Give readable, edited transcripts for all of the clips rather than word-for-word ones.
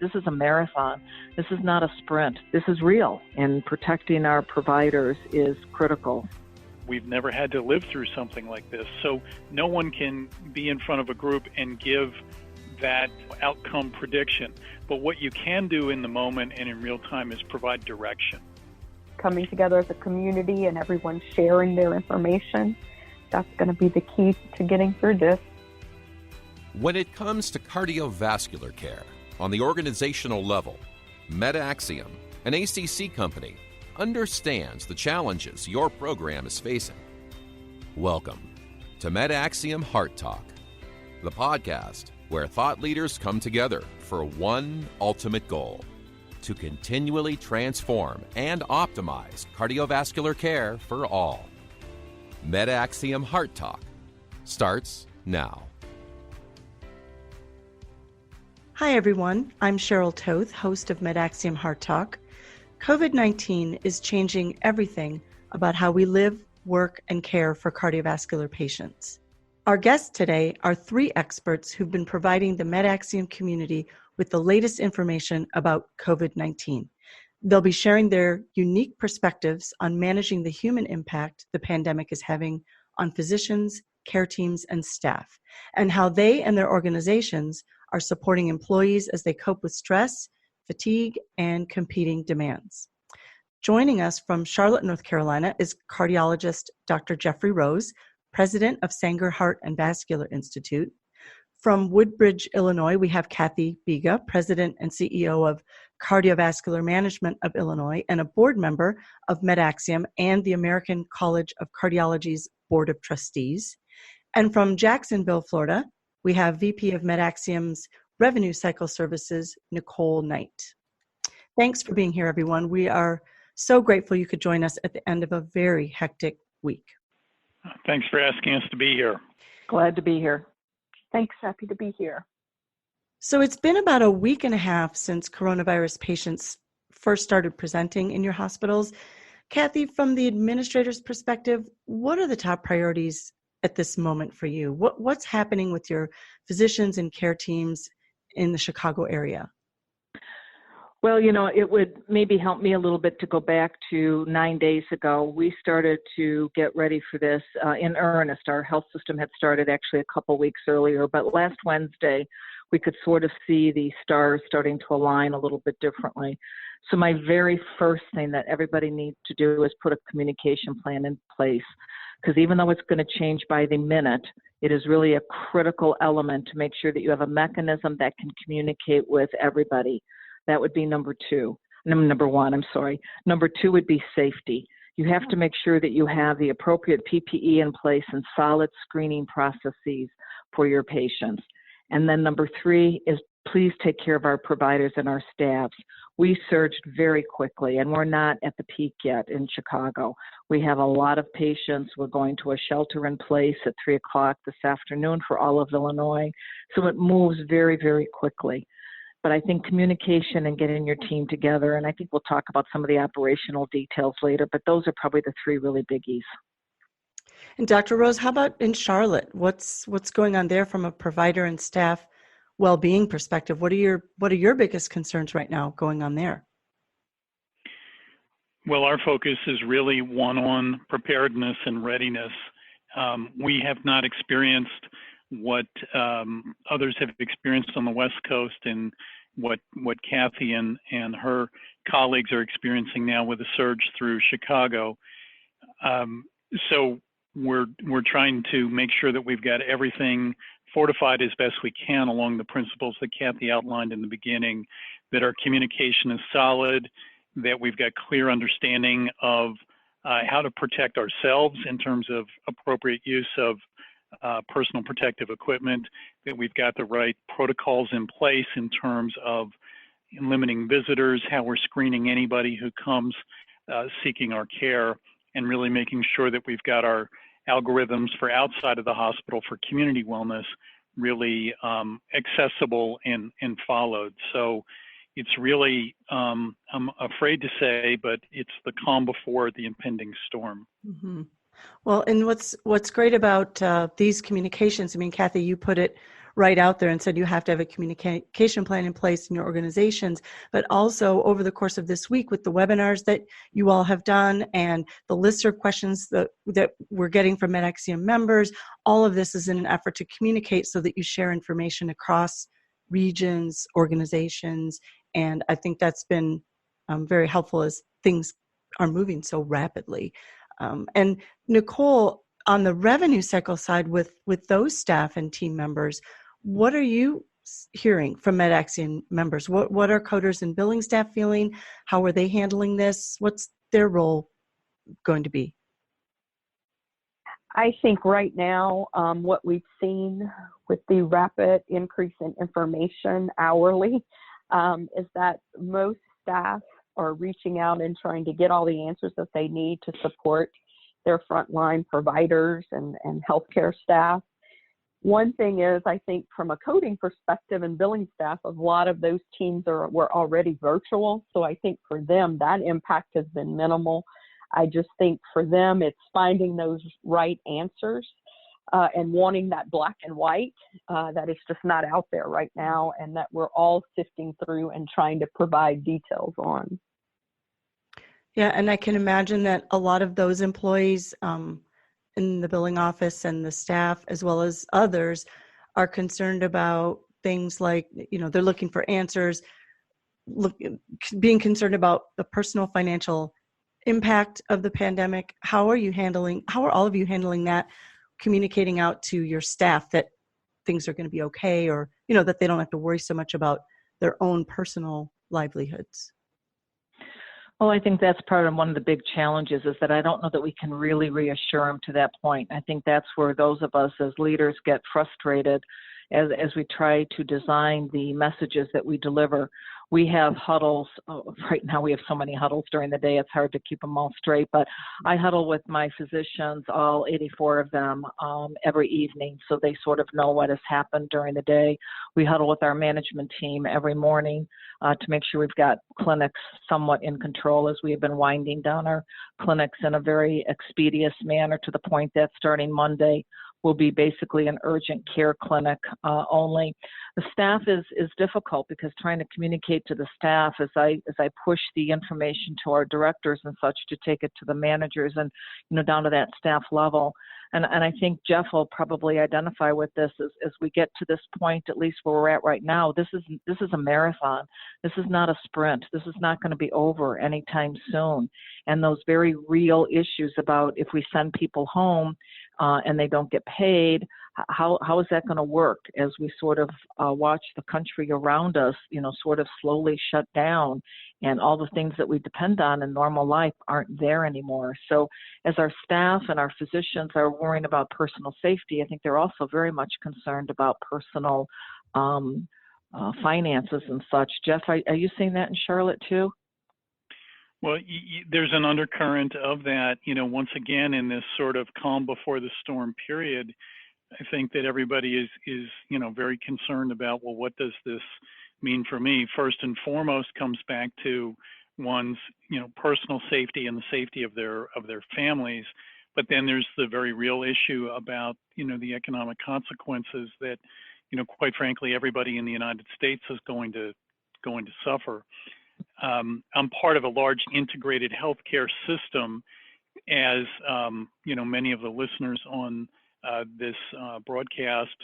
This is a marathon. This is not a sprint. This is real, and protecting our providers is critical. We've never had to live through something like this, so no one can be in front of a group and give that outcome prediction. But what you can do in the moment and in real time is provide direction. Coming together as a community and everyone sharing their information, that's going to be the key to getting through this. When it comes to cardiovascular care on the organizational level, MedAxiom, an ACC company, understands the challenges your program is facing. Welcome to MedAxiom Heart Talk, the podcast where thought leaders come together for one ultimate goal: to continually transform and optimize cardiovascular care for all. MedAxiom Heart Talk starts now. Hi, everyone. I'm Cheryl Toth, host of MedAxiom Heart Talk. COVID-19 is changing everything about how we live, work, and care for cardiovascular patients. Our guests today are three experts who've been providing the MedAxiom community with the latest information about COVID-19. They'll be sharing their unique perspectives on managing the human impact the pandemic is having on physicians, care teams, and staff, and how they and their organizations are supporting employees as they cope with stress, fatigue, and competing demands. Joining us from Charlotte, North Carolina is cardiologist Dr. Geoffrey Rose, president of Sanger Heart Vascular Institute. From Woodbridge, Illinois, we have Cathie Biga, president and CEO of Cardiovascular Management of Illinois and a board member of MedAxiom and the American College of Cardiology's Board of Trustees. And from Jacksonville, Florida, we have VP of MedAxiom's Revenue Cycle Services, Nicole Knight. Thanks for being here, everyone. We are so grateful you could join us at the end of a very hectic week. Thanks for asking us to be here. Glad to be here. Thanks, happy to be here. So it's been about a week and a half since coronavirus patients first started presenting in your hospitals. Cathie, from the administrator's perspective, what are the top priorities at this moment for you? What's happening with your physicians and care teams in the Chicago area? Well, it would maybe help me a little bit to go back to 9 days ago. We started to get ready for this in earnest. Our health system had started actually a couple weeks earlier, but last Wednesday, we could sort of see the stars starting to align a little bit differently. So my very first thing that everybody needs to do is put a communication plan in place, because even though it's going to change by the minute, it is really a critical element to make sure that you have a mechanism that can communicate with everybody. That would be number one. Number two would be safety. You have to make sure that you have the appropriate PPE in place and solid screening processes for your patients. And then number three is please take care of our providers and our staffs. We surged very quickly, and we're not at the peak yet in Chicago. We have a lot of patients. We're going to a shelter in place at 3 o'clock this afternoon for all of Illinois. So it moves very, very quickly. But I think communication and getting your team together, and I think we'll talk about some of the operational details later, but those are probably the three really biggies. And Dr. Rose, how about in Charlotte? What's going on there from a provider and staff well-being perspective? What are your biggest concerns right now going on there? Well, our focus is really one on preparedness and readiness. We have not experienced what others have experienced on the West Coast and what Cathie and her colleagues are experiencing now with the surge through Chicago. So we're trying to make sure that we've got everything fortified as best we can along the principles that Cathie outlined in the beginning, that our communication is solid, that we've got clear understanding of how to protect ourselves in terms of appropriate use of personal protective equipment, that we've got the right protocols in place in terms of limiting visitors, how we're screening anybody who comes seeking our care, and really making sure that we've got our algorithms for outside of the hospital for community wellness really accessible and followed. So it's really, I'm afraid to say, but it's the calm before the impending storm. Mm-hmm. Well, and what's great about these communications, I mean, Cathie, you put it right out there and said you have to have a communication plan in place in your organizations, but also over the course of this week with the webinars that you all have done and the listserv questions that we're getting from MedAxiom members, all of this is in an effort to communicate so that you share information across regions, organizations, and I think that's been very helpful as things are moving so rapidly. And Nicole, on the revenue cycle side with those staff and team members, what are you hearing from MedAxiom members? What are coders and billing staff feeling? How are they handling this? What's their role going to be? I think right now, what we've seen with the rapid increase in information hourly is that most staff are reaching out and trying to get all the answers that they need to support their frontline providers and healthcare staff. One thing is, I think from a coding perspective and billing staff, a lot of those teams were already virtual. So I think for them, that impact has been minimal. I just think for them, it's finding those right answers and wanting that black and white that is just not out there right now, and that we're all sifting through and trying to provide details on. Yeah, and I can imagine that a lot of those employees in the billing office and the staff, as well as others, are concerned about things like, they're looking for answers, being concerned about the personal financial impact of the pandemic. How are all of you handling that, communicating out to your staff that things are going to be okay, or, that they don't have to worry so much about their own personal livelihoods? Well, I think that's part of one of the big challenges is that I don't know that we can really reassure them to that point. I think that's where those of us as leaders get frustrated as we try to design the messages that we deliver. We have huddles. Right now we have so many huddles during the day, it's hard to keep them all straight, but I huddle with my physicians, all 84 of them, every evening, so they sort of know what has happened during the day. We huddle with our management team every morning to make sure we've got clinics somewhat in control, as we have been winding down our clinics in a very expeditious manner, to the point that starting Monday, will be basically an urgent care clinic only. The staff is difficult because trying to communicate to the staff as I push the information to our directors and such to take it to the managers and down to that staff level. And I think Jeff will probably identify with this as we get to this point, at least where we're at right now. This is a marathon. This is not a sprint. This is not going to be over anytime soon. And those very real issues about if we send people home and they don't get paid, how is that going to work as we sort of watch the country around us, sort of slowly shut down, and all the things that we depend on in normal life aren't there anymore. So as our staff and our physicians are worrying about personal safety, I think they're also very much concerned about personal finances and such. Jeff, are you seeing that in Charlotte too? Well, there's an undercurrent of that, once again, in this sort of calm before the storm period. I think that everybody is very concerned about, well, what does this mean for me? First and foremost comes back to one's, personal safety and the safety of their families. But then there's the very real issue about, the economic consequences that, quite frankly, everybody in the United States is going to suffer. I'm part of a large integrated healthcare system, as many of the listeners on this broadcast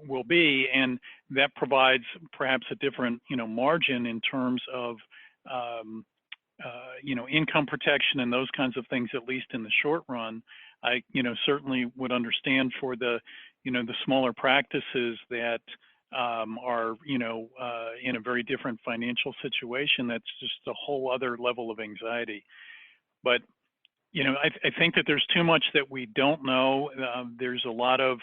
will be, and that provides perhaps a different margin in terms of income protection and those kinds of things, at least in the short run. I certainly would understand for the the smaller practices that are in a very different financial situation. That's just a whole other level of anxiety. But I think that there's too much that we don't know. There's a lot of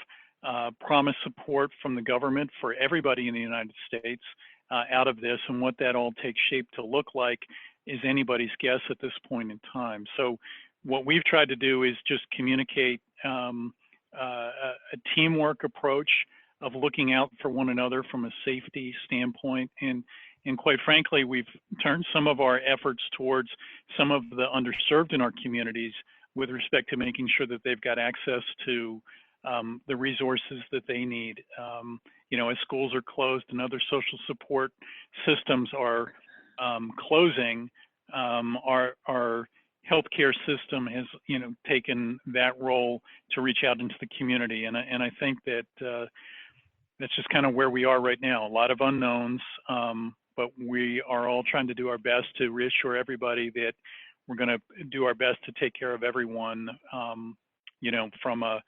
promised support from the government for everybody in the United States out of this, and what that all takes shape to look like is anybody's guess at this point in time. So what we've tried to do is just communicate a teamwork approach of looking out for one another from a safety standpoint. And quite frankly, we've turned some of our efforts towards some of the underserved in our communities with respect to making sure that they've got access to the resources that they need. As schools are closed and other social support systems are closing, our healthcare system has, taken that role to reach out into the community. And I think that that's just kind of where we are right now. A lot of unknowns, but we are all trying to do our best to reassure everybody that we're going to do our best to take care of everyone, from a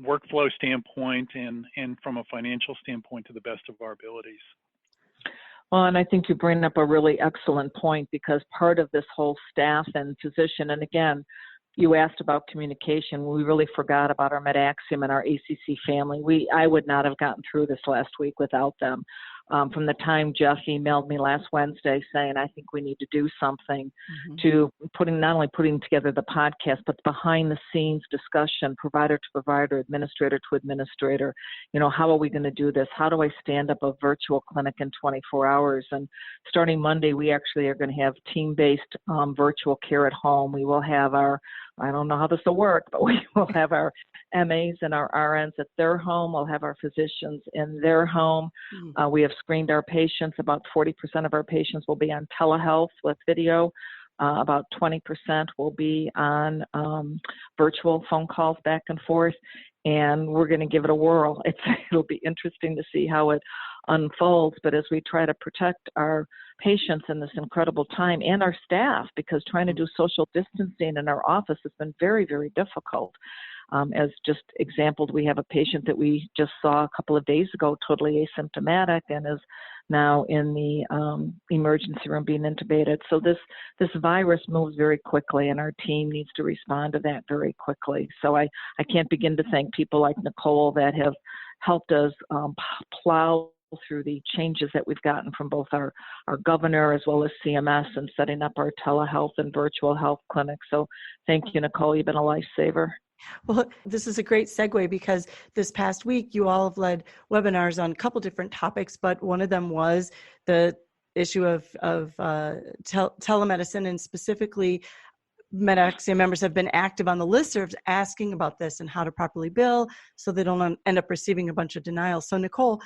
workflow standpoint and from a financial standpoint to the best of our abilities. Well, and I think you bring up a really excellent point, because part of this whole staff and physician, and again, you asked about communication. We really forgot about our MedAxiom and our ACC family. I would not have gotten through this last week without them. From the time Jeff emailed me last Wednesday saying, I think we need to do something, to not only putting together the podcast, but behind the scenes discussion, provider to provider, administrator to administrator. How are we going to do this? How do I stand up a virtual clinic in 24 hours? And starting Monday, we actually are going to have team-based virtual care at home. We will have I don't know how this will work, but we will have our MAs and our RNs at their home. We'll have our physicians in their home. We have screened our patients. About 40% of our patients will be on telehealth with video. About 20% will be on virtual phone calls back and forth. And we're going to give it a whirl. It'll be interesting to see how it unfolds. But as we try to protect our patients in this incredible time, and our staff, because trying to do social distancing in our office has been very, very difficult. As just exampled, we have a patient that we just saw a couple of days ago, totally asymptomatic, and is now in the emergency room being intubated. So this virus moves very quickly, and our team needs to respond to that very quickly. So I can't begin to thank people like Nicole that have helped us plow through the changes that we've gotten from both our governor as well as CMS and setting up our telehealth and virtual health clinics. So thank you, Nicole. You've been a lifesaver. Well, this is a great segue, because this past week you all have led webinars on a couple different topics, but one of them was the issue of telemedicine, and specifically MedAxiom members have been active on the listservs asking about this and how to properly bill so they don't end up receiving a bunch of denials. So Nicole,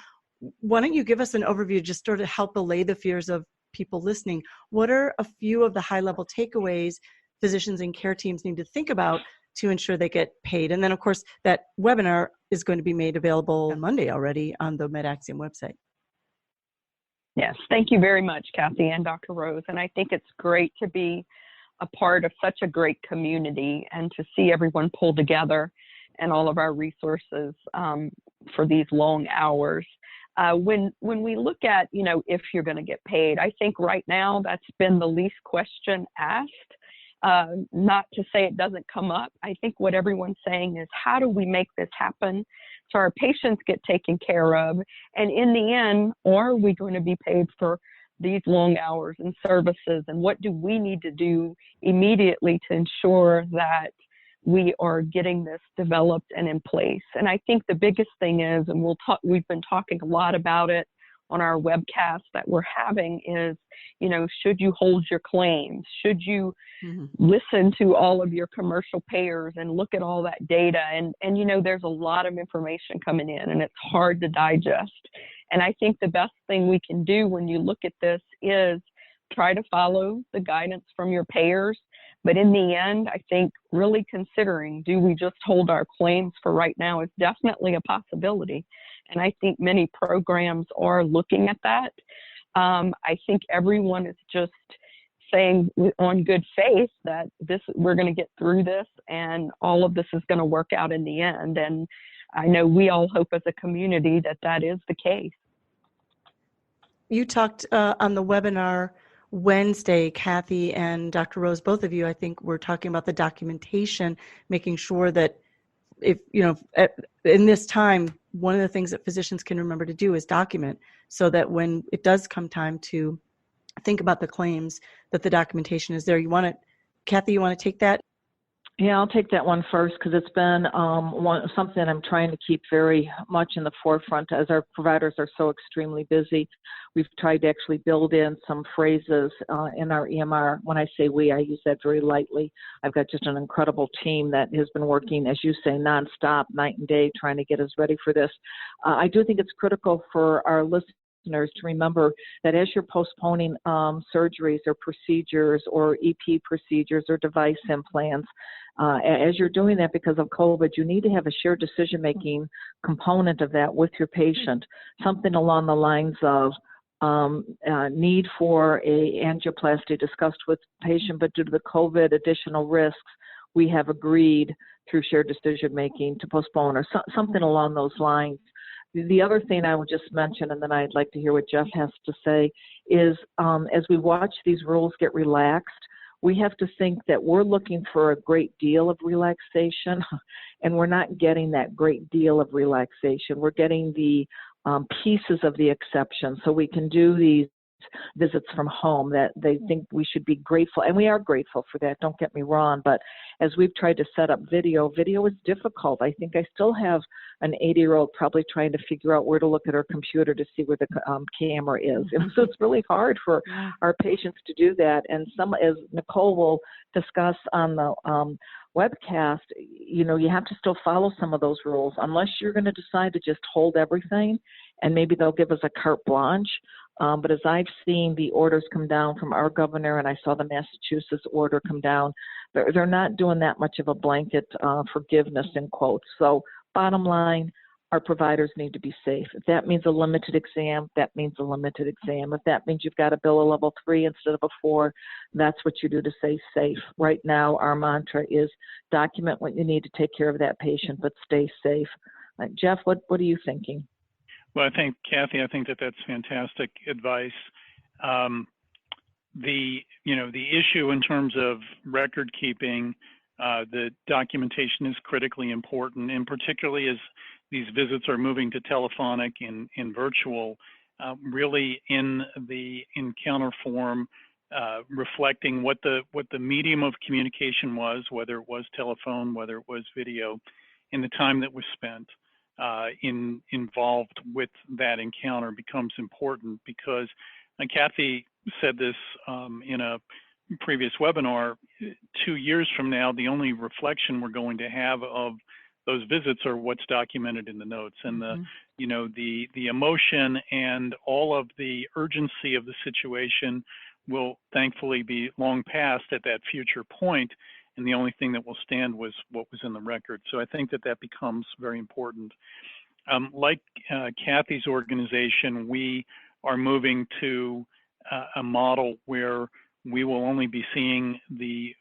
why don't you give us an overview, just sort of help allay the fears of people listening? What are a few of the high-level takeaways physicians and care teams need to think about to ensure they get paid? And then, of course, that webinar is going to be made available on Monday already on the MedAxiom website. Yes, thank you very much, Cathie and Dr. Rose. And I think it's great to be a part of such a great community and to see everyone pull together and all of our resources for these long hours. When we look at, if you're going to get paid, I think right now that's been the least question asked. Not to say it doesn't come up. I think what everyone's saying is, how do we make this happen so our patients get taken care of? And in the end, are we going to be paid for these long hours and services? And what do we need to do immediately to ensure that we are getting this developed and in place? And I think the biggest thing is, and we've been talking a lot about it on our webcast that we're having, is, should you hold your claims? Should you listen to all of your commercial payers and look at all that data? And there's a lot of information coming in, and it's hard to digest. And I think the best thing we can do when you look at this is try to follow the guidance from your payers. But in the end, I think really considering, do we just hold our claims for right now, is definitely a possibility. And I think many programs are looking at that. I think everyone is just saying on good faith that we're going to get through this, and all of this is going to work out in the end. And I know we all hope as a community that is the case. You talked on the webinar Wednesday, Cathie and Dr. Rose, both of you, I think, were talking about the documentation, making sure that if, in this time, one of the things that physicians can remember to do is document, so that when it does come time to think about the claims, that the documentation is there. Cathie, you want to take that? Yeah, I'll take that one first because it's been something I'm trying to keep very much in the forefront as our providers are so extremely busy. We've tried to actually build in some phrases in our EMR. When I say we, I use that very lightly. I've got just an incredible team that has been working, as you say, nonstop, night and day, trying to get us ready for this. I do think it's critical for our listeners to remember that as you're postponing surgeries or procedures or EP procedures or device implants, as you're doing that because of COVID, you need to have a shared decision-making component of that with your patient, something along the lines of need for a angioplasty discussed with the patient, but due to the COVID additional risks, we have agreed through shared decision-making to postpone or something along those lines. The other thing I would just mention, and then I'd like to hear what Jeff has to say, is as we watch these rules get relaxed, we have to think that we're looking for a great deal of relaxation, and we're not getting that great deal of relaxation. We're getting the pieces of the exception, so we can do these visits from home that they think we should be grateful, and we are grateful for that, don't get me wrong, but as we've tried to set up video is difficult. I think I still have an 80-year-old probably trying to figure out where to look at her computer to see where the camera is. And so it's really hard for our patients to do that. And as Nicole will discuss on the webcast, you have to still follow some of those rules unless you're going to decide to just hold everything, and maybe they'll give us a carte blanche. But as I've seen the orders come down from our governor, and I saw the Massachusetts order come down, they're not doing that much of a blanket forgiveness in quotes. So bottom line, our providers need to be safe. If that means a limited exam, that means a limited exam. If that means you've got to bill a level 3 instead of a 4, that's what you do to stay safe. Right now, our mantra is document what you need to take care of that patient, but stay safe. Jeff, what are you thinking? Well, Cathie, I think that's fantastic advice. The issue in terms of record keeping, the documentation is critically important, and particularly as these visits are moving to telephonic and virtual, really in the encounter form, reflecting what the medium of communication was, whether it was telephone, whether it was video, and the time that was spent involved with that encounter becomes important, because Cathie said this in a previous webinar, 2 years from now, the only reflection we're going to have of those visits are what's documented in the notes, and the emotion and all of the urgency of the situation will thankfully be long past at that future point. And the only thing that will stand was what was in the record. So I think that becomes very important. Like Cathie's organization, we are moving to a model where we will only be seeing the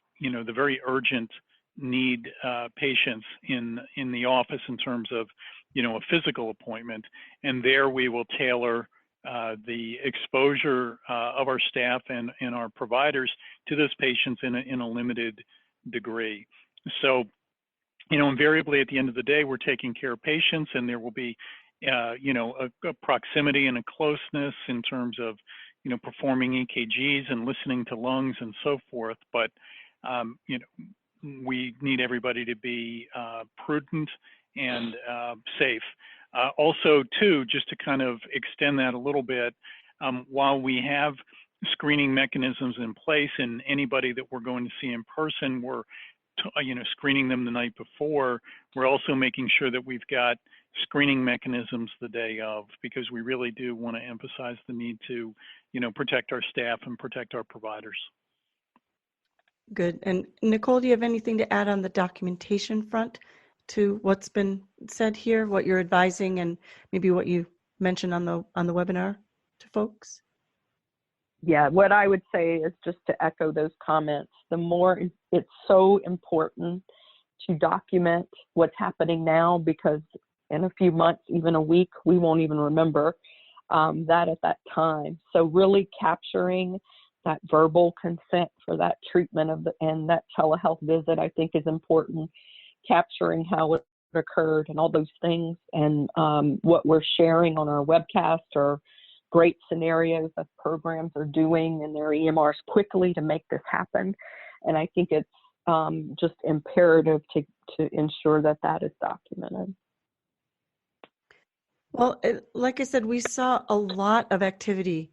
very urgent need patients in the office in terms of, a physical appointment. And there we will tailor the exposure of our staff and our providers to those patients in a limited degree. So, invariably at the end of the day, we're taking care of patients, and there will be, a proximity and a closeness in terms of, performing EKGs and listening to lungs and so forth. But, we need everybody to be prudent and safe. Also, too, just to kind of extend that a little bit, while we have screening mechanisms in place, and anybody that we're going to see in person, we're screening them the night before, we're also making sure that we've got screening mechanisms the day of, because we really do want to emphasize the need to protect our staff and protect our providers. Good. And Nicole, do you have anything to add on the documentation front to what's been said here, what you're advising, and maybe what you mentioned on the webinar to folks? Yeah, what I would say is just to echo those comments. The more it's so important to document what's happening now, because in a few months, even a week, we won't even remember that at that time. So really capturing that verbal consent for that treatment and that telehealth visit, I think, is important. Capturing how it occurred and all those things, and what we're sharing on our webcast or great scenarios that programs are doing in their EMRs quickly to make this happen. And I think it's just imperative to ensure that is documented. Well, like I said, we saw a lot of activity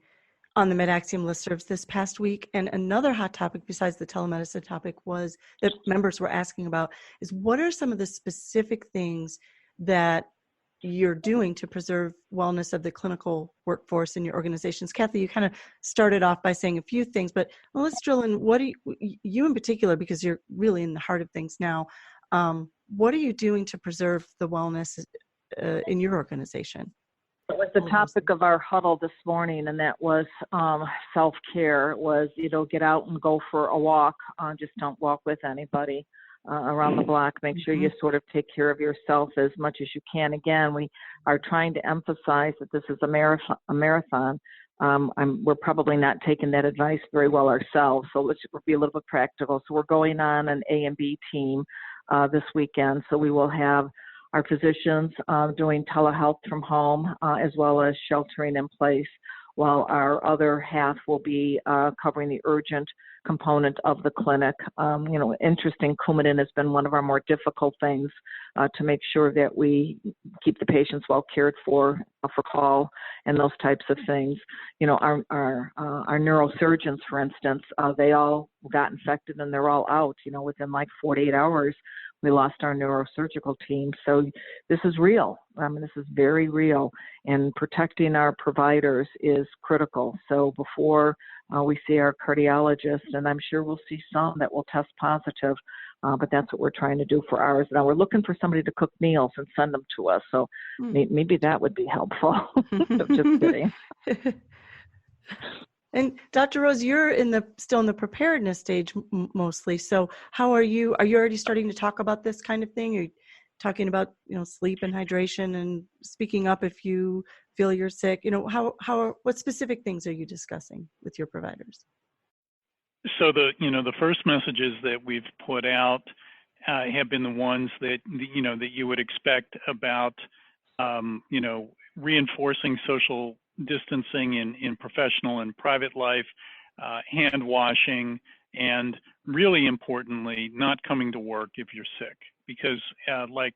on the MedAxiom listservs this past week. And another hot topic besides the telemedicine topic was that members were asking about is what are some of the specific things that you're doing to preserve wellness of the clinical workforce in your organizations? Cathie, you kind of started off by saying a few things, but let's drill in. What do you in particular, because you're really in the heart of things now, what are you doing to preserve the wellness in your organization? It was the topic of our huddle this morning, and that was self-care. It was, get out and go for a walk. Just don't walk with anybody around the block. Make sure you sort of take care of yourself as much as you can. Again, we are trying to emphasize that this is a marathon. We're probably not taking that advice very well ourselves, so let's be a little bit practical. So we're going on an A and B team this weekend. So we will have our physicians doing telehealth from home as well as sheltering in place, while our other half will be covering the urgent component of the clinic. Interesting, Coumadin has been one of our more difficult things to make sure that we keep the patients well cared for call and those types of things. Our neurosurgeons, for instance, they all got infected and they're all out, within like 48 hours. We lost our neurosurgical team. So this is real. This is very real. And protecting our providers is critical. So before we see our cardiologist, and I'm sure we'll see some that will test positive, but that's what we're trying to do for ours. Now we're looking for somebody to cook meals and send them to us. So maybe that would be helpful. Just kidding. And Dr. Rose, you're still in the preparedness stage mostly. So how are you? Are you already starting to talk about this kind of thing? Are you talking about sleep and hydration and speaking up if you feel you're sick? What specific things are you discussing with your providers? So the first messages that we've put out have been the ones that that you would expect about reinforcing social distancing in professional and private life, hand washing, and really importantly, not coming to work if you're sick. Because like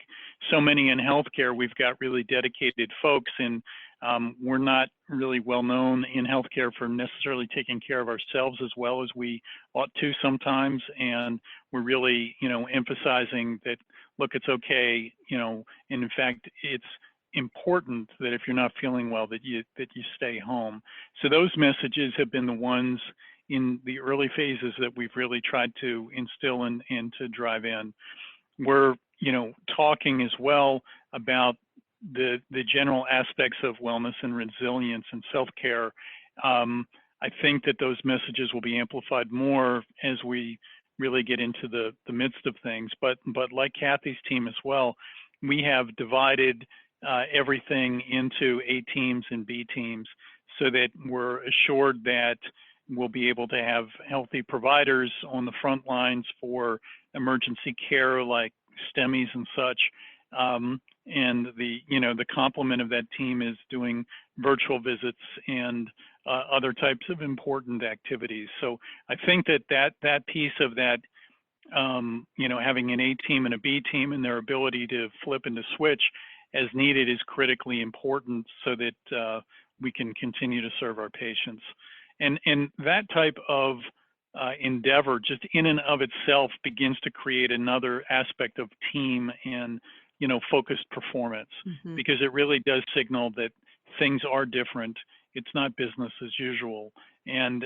so many in healthcare, we've got really dedicated folks, and we're not really well known in healthcare for necessarily taking care of ourselves as well as we ought to sometimes. And we're really, emphasizing that, look, it's okay, and in fact, it's important that if you're not feeling well, that you stay home. So those messages have been the ones in the early phases that we've really tried to instill and to drive in. We're, talking as well about the general aspects of wellness and resilience and self-care. I think that those messages will be amplified more as we really get into the midst of things. But like Cathie's team as well, we have divided everything into A teams and B teams so that we're assured that we'll be able to have healthy providers on the front lines for emergency care like STEMIs and such. And the complement of that team is doing virtual visits and other types of important activities. So I think that piece of that, having an A team and a B team and their ability to flip and to switch as needed is critically important so that we can continue to serve our patients. And that type of endeavor just in and of itself begins to create another aspect of team and, focused performance, because it really does signal that things are different. It's not business as usual. And,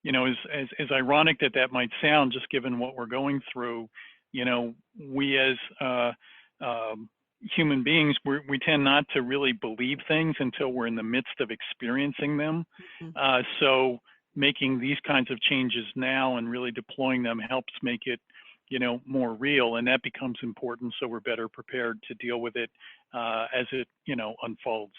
as ironic that might sound, just given what we're going through, we as human beings, we tend not to really believe things until we're in the midst of experiencing them. So making these kinds of changes now and really deploying them helps make it, more real, and that becomes important so we're better prepared to deal with it as it, unfolds.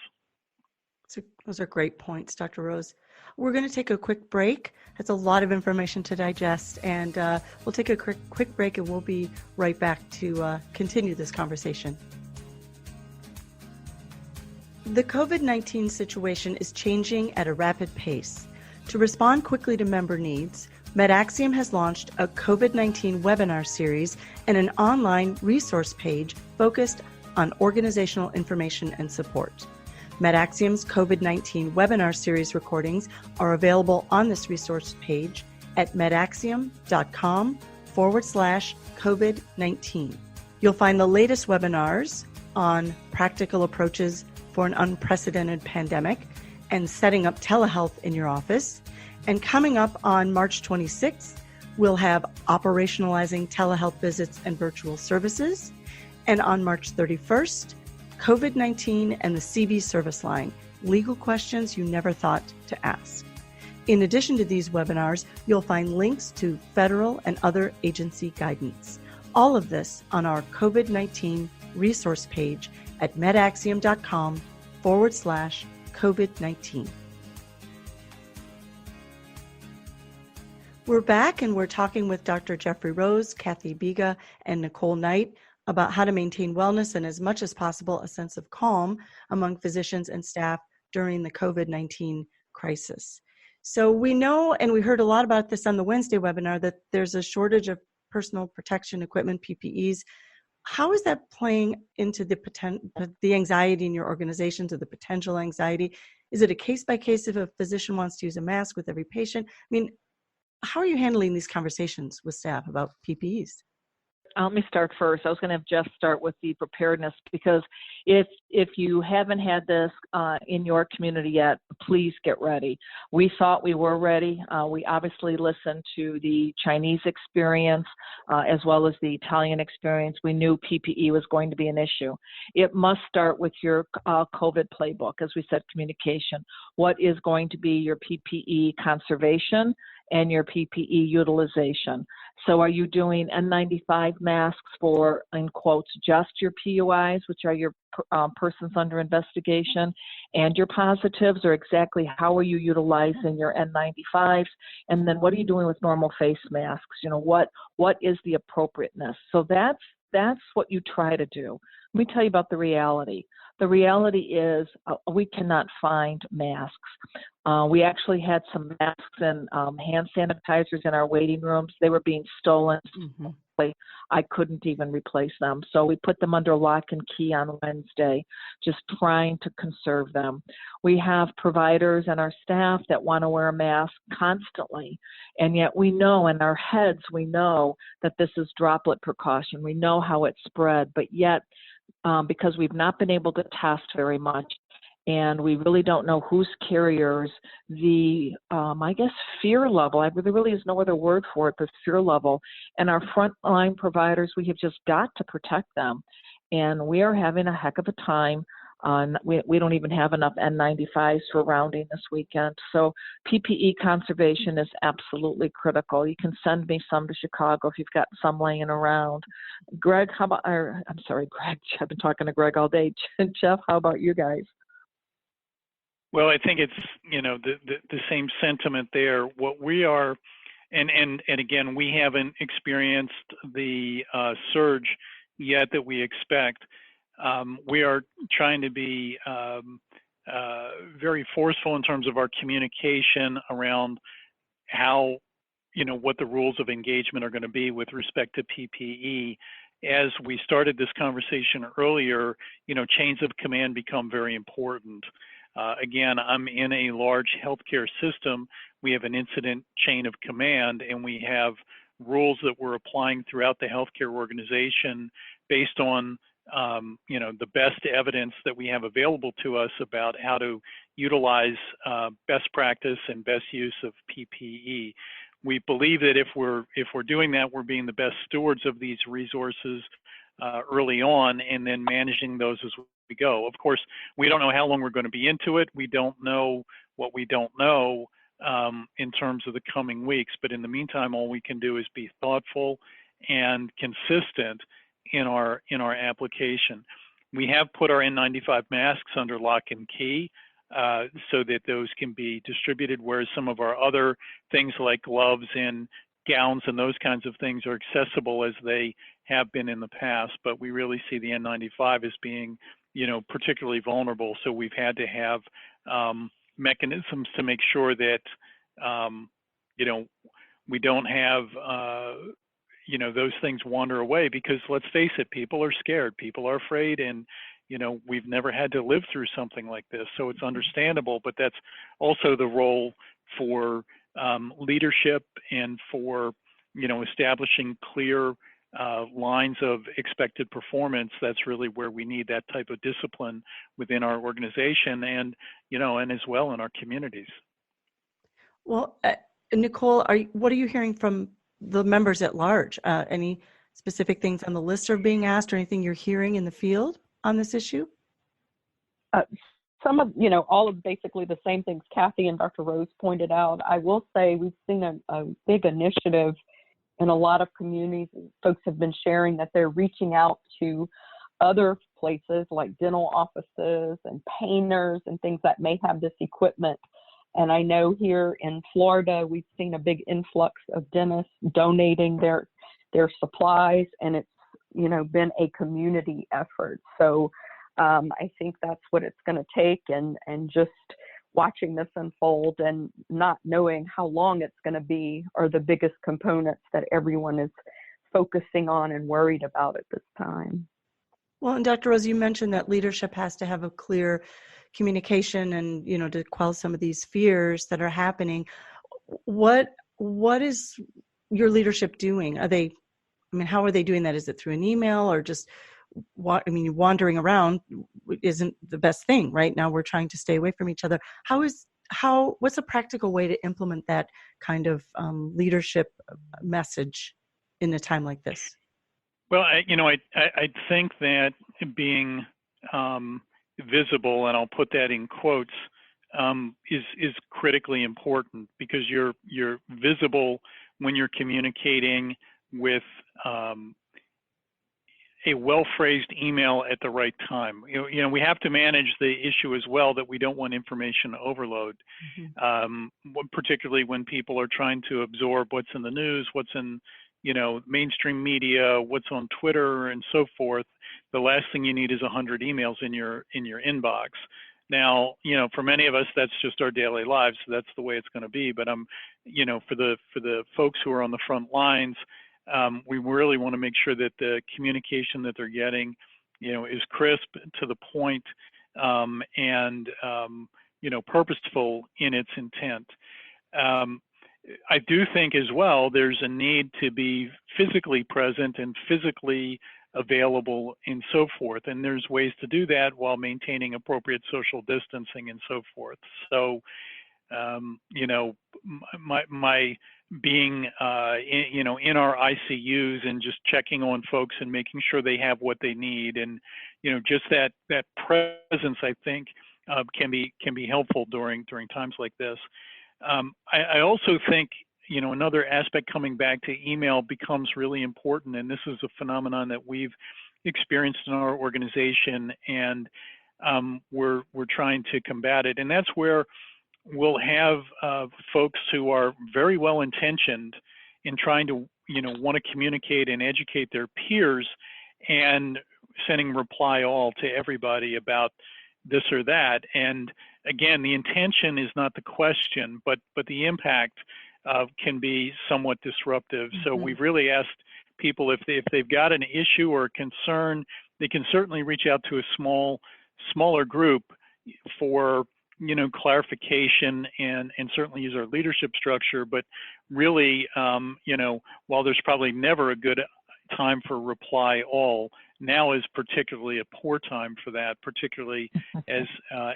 So those are great points, Dr. Rose. We're going to take a quick break. That's a lot of information to digest, and we'll take a quick break, and we'll be right back to continue this conversation. The COVID-19 situation is changing at a rapid pace. To respond quickly to member needs, MedAxiom has launched a COVID-19 webinar series and an online resource page focused on organizational information and support. MedAxiom's COVID-19 webinar series recordings are available on this resource page at medaxiom.com/COVID-19. You'll find the latest webinars on practical approaches for an unprecedented pandemic and setting up telehealth in your office. And coming up on March 26th, we'll have operationalizing telehealth visits and virtual services. And on March 31st, COVID-19 and the CV service line, legal questions you never thought to ask. In addition to these webinars, you'll find links to federal and other agency guidance. All of this on our COVID-19 resource page at medaxiom.com/COVID-19. We're back and we're talking with Dr. Geoffrey Rose, Cathie Biga, and Nicole Knight about how to maintain wellness and, as much as possible, a sense of calm among physicians and staff during the COVID-19 crisis. So we know, and we heard a lot about this on the Wednesday webinar, that there's a shortage of personal protection equipment, PPEs. How is that playing into the anxiety in your organizations, or the potential anxiety? Is it a case by case if a physician wants to use a mask with every patient? I mean, how are you handling these conversations with staff about PPEs? Let me start first. I was going to have Jeff start with the preparedness, because if you haven't had this in your community yet, please get ready. We thought we were ready. We obviously listened to the Chinese experience as well as the Italian experience. We knew PPE was going to be an issue. It must start with your COVID playbook, as we said, communication. What is going to be your PPE conservation and your PPE utilization? So are you doing N95 masks for, in quotes, just your PUIs, which are your persons under investigation, and your positives, or exactly how are you utilizing your N95s? And then what are you doing with normal face masks? You know, what is the appropriateness? So that's what you try to do. Let me tell you about the reality. The reality is we cannot find masks. We actually had some masks and hand sanitizers in our waiting rooms. They were being stolen. Mm-hmm. I couldn't even replace them. So we put them under lock and key on Wednesday, just trying to conserve them. We have providers and our staff that want to wear a mask constantly. And yet we know in our heads, we know that this is droplet precaution. We know how it spread, but yet because we've not been able to test very much, and we really don't know who's carriers, the, I guess, fear level, there really is no other word for it, but fear level. And our frontline providers, we have just got to protect them. And we are having a heck of a time. We don't even have enough N95s for rounding this weekend. So PPE conservation is absolutely critical. You can send me some to Chicago if you've got some laying around. Greg, Greg, I've been talking to Greg all day. Jeff, how about you guys? Well, I think it's, the same sentiment there. What we are, and again, we haven't experienced the surge yet that we expect. We are trying to be very forceful in terms of our communication around how, what the rules of engagement are going to be with respect to PPE. As we started this conversation earlier, chains of command become very important. Again, I'm in a large healthcare system. We have an incident chain of command, and we have rules that we're applying throughout the healthcare organization based on the best evidence that we have available to us about how to utilize best practice and best use of PPE. We believe that if we're doing that, we're being the best stewards of these resources early on, and then managing those as we go. Of course, we don't know how long we're going to be into it. We don't know what we don't know in terms of the coming weeks. But in the meantime, all we can do is be thoughtful and consistent in our application. We have put our N95 masks under lock and key so that those can be distributed, whereas some of our other things like gloves and gowns and those kinds of things are accessible as they have been in the past. But we really see the N95 as being, particularly vulnerable. So we've had to have mechanisms to make sure that, we don't have, those things wander away, because let's face it, people are scared, people are afraid, and, we've never had to live through something like this. So it's understandable, but that's also the role for leadership and for, establishing clear lines of expected performance. That's really where we need that type of discipline within our organization, and and as well in our communities. Well, Nicole, what are you hearing from the members at large? Any specific things on the list are being asked, or anything you're hearing in the field on this issue? Some of, all of basically the same things Cathie and Dr. Rose pointed out. I will say we've seen a big initiative in a lot of communities. Folks have been sharing that they're reaching out to other places like dental offices and painters and things that may have this equipment. And I know here in Florida, we've seen a big influx of dentists donating their supplies, and it's, been a community effort. So I think that's what it's going to take, and just watching this unfold and not knowing how long it's going to be are the biggest components that everyone is focusing on and worried about at this time. Well, and Dr. Rose, you mentioned that leadership has to have a clear communication and, to quell some of these fears that are happening. What is your leadership doing? How are they doing that? Is it through an email, or just, wandering around isn't the best thing right now? We're trying to stay away from each other. What's a practical way to implement that kind of leadership message in a time like this? Well, I think that being visible, and I'll put that in quotes, is critically important, because you're visible when you're communicating with a well-phrased email at the right time. We have to manage the issue as well, that we don't want information overload, particularly when people are trying to absorb what's in the news, what's in mainstream media, what's on Twitter, and so forth. The last thing you need is 100 emails in your inbox. Now, for many of us, that's just our daily lives, so that's the way it's going to be. But for the folks who are on the front lines, we really want to make sure that the communication that they're getting, is crisp, to the point, and purposeful in its intent. I do think as well there's a need to be physically present and physically available and so forth, and there's ways to do that while maintaining appropriate social distancing and so forth. So my being in our ICUs and just checking on folks and making sure they have what they need, and just that presence, I think can be helpful during times like this. I also think another aspect, coming back to email, becomes really important, and this is a phenomenon that we've experienced in our organization, and we're trying to combat it. And that's where we'll have folks who are very well intentioned in trying to want to communicate and educate their peers, and sending reply all to everybody about this or that. And again, the intention is not the question, but the impact can be somewhat disruptive. So we've really asked people, if they've got an issue or a concern, they can certainly reach out to a smaller group for clarification, and certainly use our leadership structure. But really, while there's probably never a good time for reply all, now is particularly a poor time for that, particularly as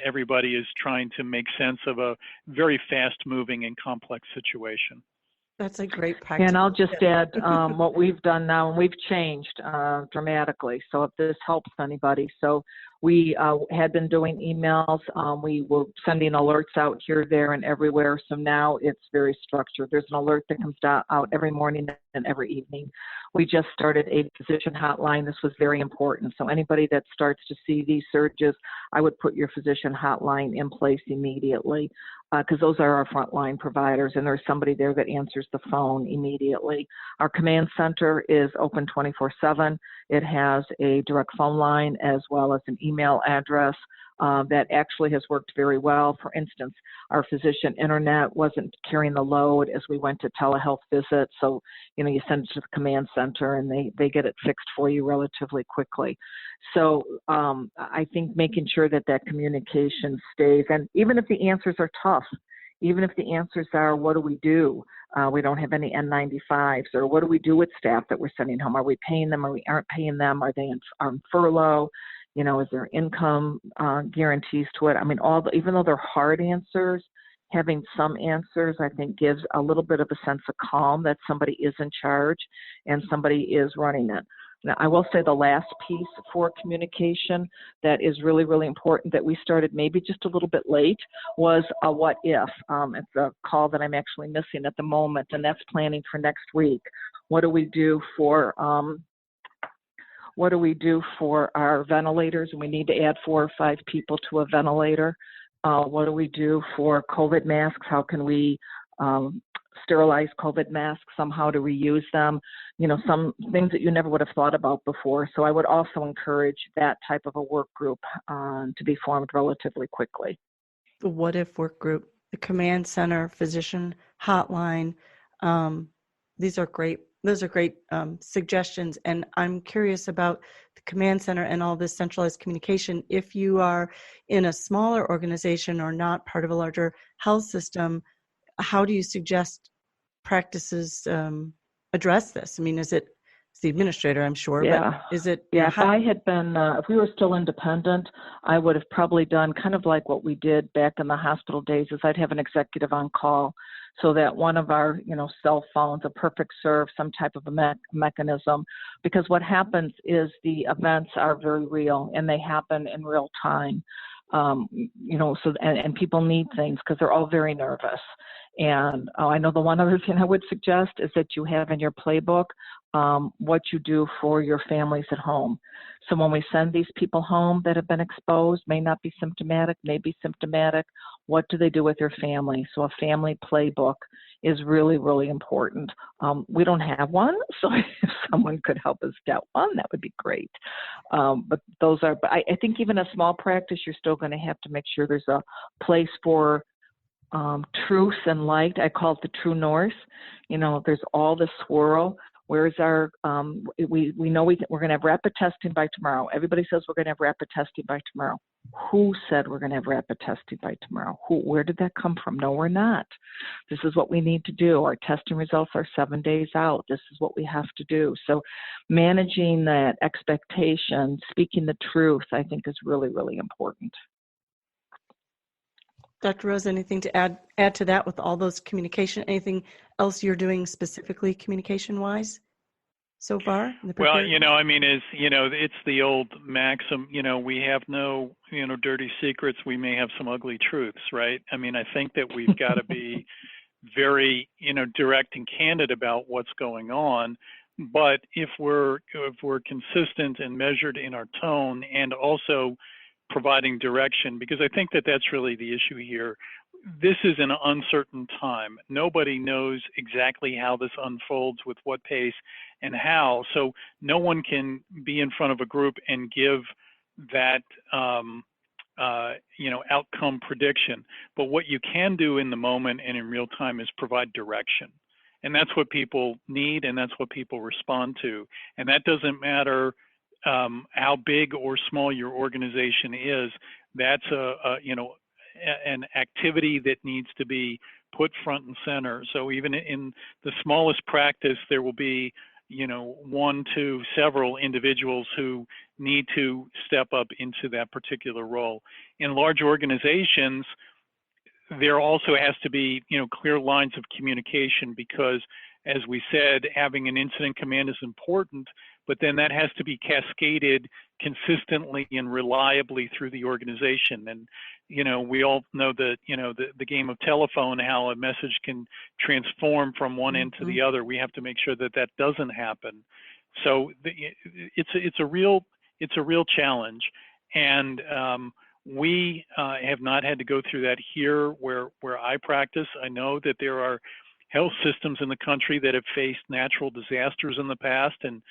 everybody is trying to make sense of a very fast-moving and complex situation. That's a great practice. And I'll just add what we've done now, and we've changed dramatically. So if this helps anybody, so we had been doing emails. We were sending alerts out here, there, and everywhere. So now it's very structured. There's an alert that comes out every morning and every evening. We just started a physician hotline. This was very important. So anybody that starts to see these surges, I would put your physician hotline in place immediately, because those are our frontline providers, and there's somebody there that answers the phone immediately. Our command center is open 24/7. It has a direct phone line as well as an email address. that actually has worked very well. For instance, our physician internet wasn't carrying the load as we went to telehealth visits. So, you send it to the command center and they get it fixed for you relatively quickly. So I think making sure that communication stays, and even if the answers are tough, even if the answers are, what do we do? We don't have any N95s, or what do we do with staff that we're sending home? Are we paying them, or we aren't paying them? Are they on furlough? Is there income guarantees to it? I mean, even though they're hard answers, having some answers, I think, gives a little bit of a sense of calm that somebody is in charge and somebody is running it. Now, I will say the last piece for communication that is really, really important that we started maybe just a little bit late was a what if. It's a call that I'm actually missing at the moment, and that's planning for next week. What do we do for our ventilators? And we need to add 4 or 5 people to a ventilator. What do we do for COVID masks? How can we sterilize COVID masks somehow to reuse them? Some things that you never would have thought about before. So I would also encourage that type of a work group to be formed relatively quickly. The what if work group, the command center, physician hotline, these are great. Those are great suggestions. And I'm curious about the command center and all this centralized communication. If you are in a smaller organization or not part of a larger health system, how do you suggest practices address this? I mean, it's the administrator, I'm sure, yeah. But is it? Yeah, if I had been, if we were still independent, I would have probably done kind of like what we did back in the hospital days, is I'd have an executive on call so that one of our, cell phones, a perfect serve, some type of a mechanism, because what happens is the events are very real and they happen in real time. And people need things because they're all very nervous. And I know the one other thing I would suggest is that you have in your playbook what you do for your families at home. So when we send these people home that have been exposed, may not be symptomatic, may be symptomatic, what do they do with their family? So a family playbook is really, really important. We don't have one, so if someone could help us get one, that would be great. But I think even a small practice, you're still going to have to make sure there's a place for truth and light. I call it the true north. There's all this swirl. Where's our, we know we're going to have rapid testing by tomorrow. Everybody says we're going to have rapid testing by tomorrow. Who said we're going to have rapid testing by tomorrow? Where did that come from? No, we're not. This is what we need to do. Our testing results are 7 days out. This is what we have to do. So managing that expectation, speaking the truth, I think is really, really important. Dr. Rose, anything to add to that with all those communication? Anything else you're doing specifically communication-wise so far? Well, it's the old maxim, we have no, dirty secrets. We may have some ugly truths, right? I mean, I think that we've got to be very, direct and candid about what's going on. But if we're consistent and measured in our tone and also providing direction, because I think that that's really the issue here. This is an uncertain time. Nobody knows exactly how this unfolds, with what pace and how. So no one can be in front of a group and give that, outcome prediction. But what you can do in the moment and in real time is provide direction. And that's what people need, and that's what people respond to. And that doesn't matter how big or small your organization is. That's an activity that needs to be put front and center. So even in the smallest practice, there will be, 1 to several individuals who need to step up into that particular role. In large organizations, there also has to be, clear lines of communication, because, as we said, having an incident command is important, but then that has to be cascaded consistently and reliably through the organization. And, we all know the game of telephone, how a message can transform from one end to the other. We have to make sure that that doesn't happen. So it's a real challenge. And we have not had to go through that here where I practice. I know that there are health systems in the country that have faced natural disasters in the past and,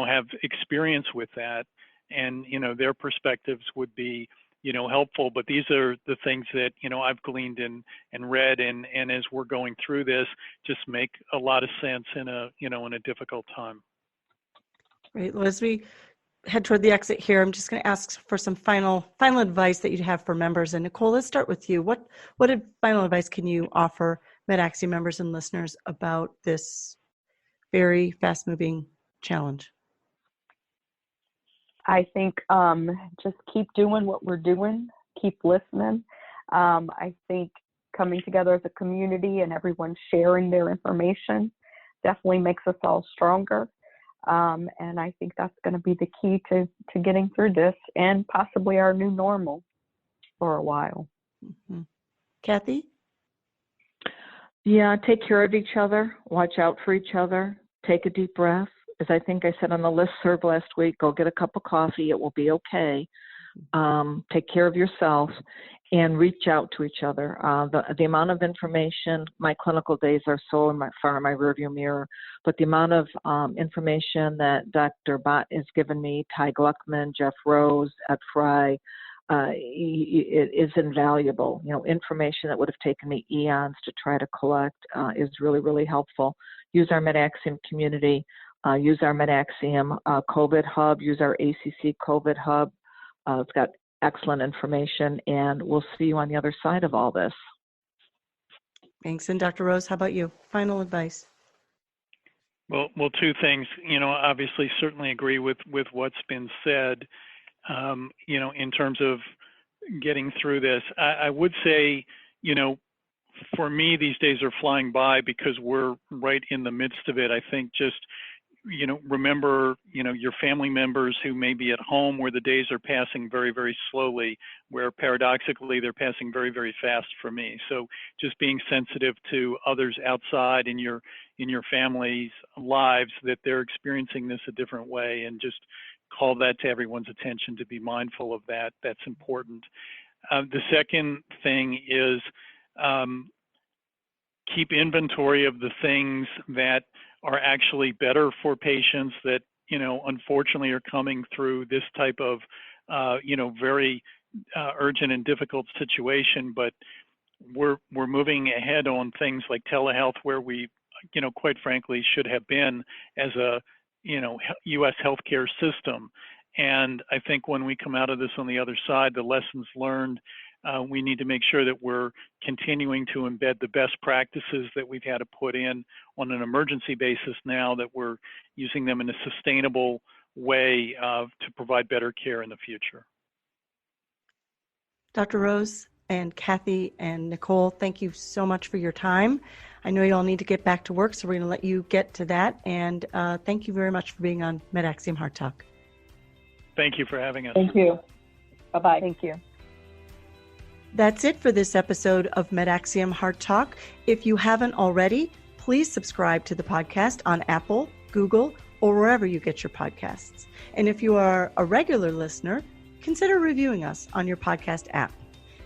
have experience with that. And, their perspectives would be, helpful. But these are the things that, I've gleaned and read, and as we're going through this, just make a lot of sense in a difficult time. Great. Well, as we head toward the exit here, I'm just going to ask for some final advice that you'd have for members. And Nicole, let's start with you. What final advice can you offer MedAxiom members and listeners about this very fast-moving challenge? I think just keep doing what we're doing, keep listening. I think coming together as a community and everyone sharing their information definitely makes us all stronger. And I think that's going to be the key to getting through this and possibly our new normal for a while. Mm-hmm. Cathie? Yeah, take care of each other. Watch out for each other. Take a deep breath. As I think I said on the listserv last week, go get a cup of coffee. It will be okay. Take care of yourself and reach out to each other. The amount of information, my clinical days are so far in my rearview mirror, but the amount of information that Dr. Bott has given me, Ty Gluckman, Geoff Rose, Ed Fry, it is invaluable. Information that would have taken me eons to try to collect is really, really helpful. Use our MedAxiom community. Use our MedAxiom COVID hub. Use our ACC COVID hub. It's got excellent information, and we'll see you on the other side of all this. Thanks. And Dr. Rose, how about you? Final advice. Well, two things. Obviously, certainly agree with what's been said. In terms of getting through this, I would say, for me, these days are flying by because we're right in the midst of it. I think just remember, your family members who may be at home where the days are passing very, very slowly, where paradoxically they're passing very, very fast for me. So just being sensitive to others outside in your family's lives, that they're experiencing this a different way, and just call that to everyone's attention to be mindful of that. That's important. The second thing is keep inventory of the things that are actually better for patients that, unfortunately are coming through this type of, very urgent and difficult situation. But we're moving ahead on things like telehealth, where we, quite frankly, should have been as a, U.S. healthcare system. And I think when we come out of this on the other side, the lessons learned, we need to make sure that we're continuing to embed the best practices that we've had to put in on an emergency basis now, that we're using them in a sustainable way to provide better care in the future. Dr. Rose and Cathie and Nicole, thank you so much for your time. I know you all need to get back to work, so we're going to let you get to that. And thank you very much for being on MedAxiom Heart Talk. Thank you for having us. Thank you. Bye-bye. Thank you. That's it for this episode of MedAxiom Heart Talk. If you haven't already, please subscribe to the podcast on Apple, Google, or wherever you get your podcasts. And if you are a regular listener, consider reviewing us on your podcast app.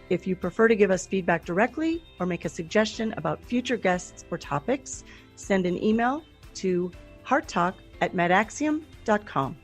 If you prefer to give us feedback directly or make a suggestion about future guests or topics, send an email to hearttalk@medaxiom.com.